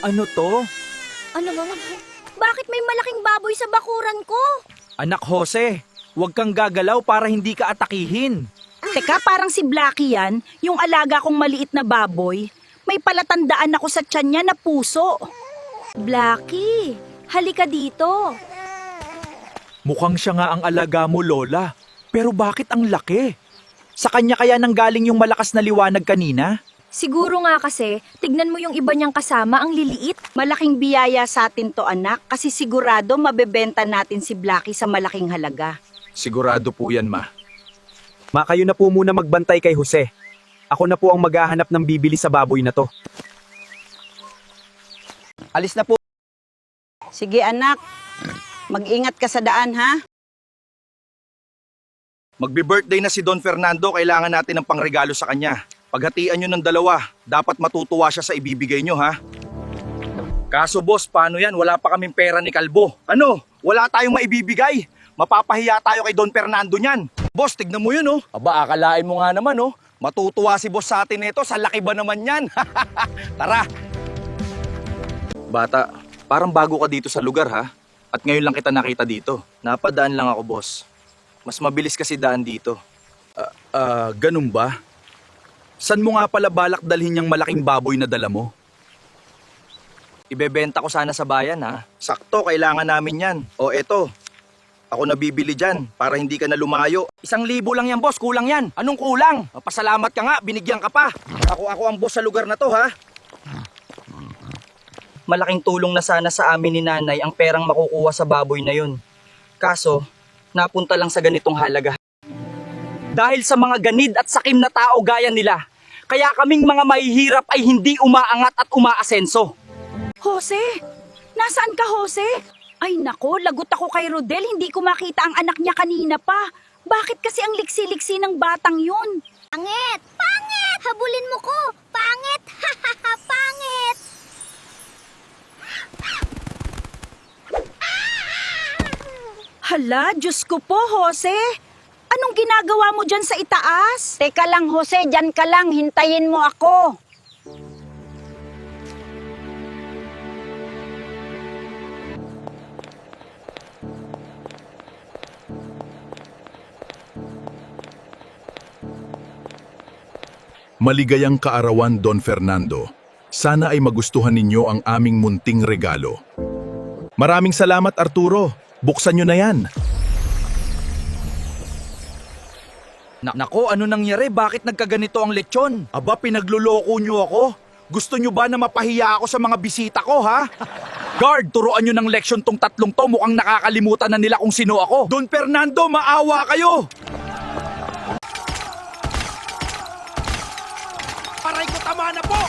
Ano to? Ano ba? Bakit may malaking baboy sa bakuran ko? Anak Jose, huwag kang gagalaw para hindi ka atakihin. Teka, parang si Blackie yan, yung alaga kong maliit na baboy. May palatandaan ako sa tiyan niya na puso. Blackie, halika dito. Mukhang siya nga ang alaga mo, Lola. Pero bakit ang laki? Sa kanya kaya nanggaling yung malakas na liwanag kanina? Siguro nga kasi, tignan mo yung iba niyang kasama, ang liliit. Malaking biyaya sa atin to, anak, kasi sigurado mabebenta natin si Blackie sa malaking halaga. Sigurado po yan, Ma. Ma, kayo na po muna magbantay kay Jose. Ako na po ang maghahanap ng bibili sa baboy na to. Alis na po. Sige anak, mag-ingat ka sa daan ha. Magbi-birthday na si Don Fernando, kailangan natin ng pangregalo sa kanya. Paghatian nyo ng dalawa, dapat matutuwa siya sa ibibigay nyo, ha? Kaso boss, paano yan? Wala pa kaming pera ni Kalbo. Ano? Wala tayong maibibigay. Mapapahiya tayo kay Don Fernando niyan. Boss, tignan mo yun, oh. Aba, akalain mo nga naman, oh. Matutuwa si boss sa atin nito. Sa laki ba naman yan? Tara! Bata, parang bago ka dito sa lugar, ha? At ngayon lang kita nakita dito. Napadaan lang ako, boss. Mas mabilis kasi daan dito. Ganun ba? San mo nga pala balak dalhin yung malaking baboy na dala mo? Ibebenta ko sana sa bayan, ha? Sakto, kailangan namin yan. O eto, ako nabibili dyan para hindi ka na lumayo. 1,000 lang yan, boss. Kulang yan. Anong kulang? Pasalamat ka nga, binigyan ka pa. Ako ang boss sa lugar na to, ha? Malaking tulong na sana sa amin ni nanay ang perang makukuha sa baboy na yun. Kaso, napunta lang sa ganitong halaga. Dahil sa mga ganid at sakim na tao gaya nila, kaya kaming mga mahihirap ay hindi umaangat at umaasenso. Jose, nasaan ka Jose? Ay nako, lagot ako kay Rodel, hindi ko makita ang anak niya kanina pa. Bakit kasi ang liksi-liksi ng batang yun? Pangit! Pangit! Habulin mo ko! Pangit! Pangit! Hala, Diyos ko po, Jose. Anong ginagawa mo dyan sa itaas? Teka lang, Jose, dyan ka lang. Hintayin mo ako. Maligayang kaarawan, Don Fernando. Sana ay magustuhan ninyo ang aming munting regalo. Maraming salamat, Arturo. Buksan nyo na yan. Nako, ano nangyari? Bakit nagkaganito ang lechon? Aba, pinagluloko nyo ako? Gusto nyo ba na mapahiya ako sa mga bisita ko, ha? Guard, turuan nyo ng leksyon tong tatlong to. Mukhang nakakalimutan na nila kung sino ako. Don Fernando, maawa kayo! Aray ko, tama na po!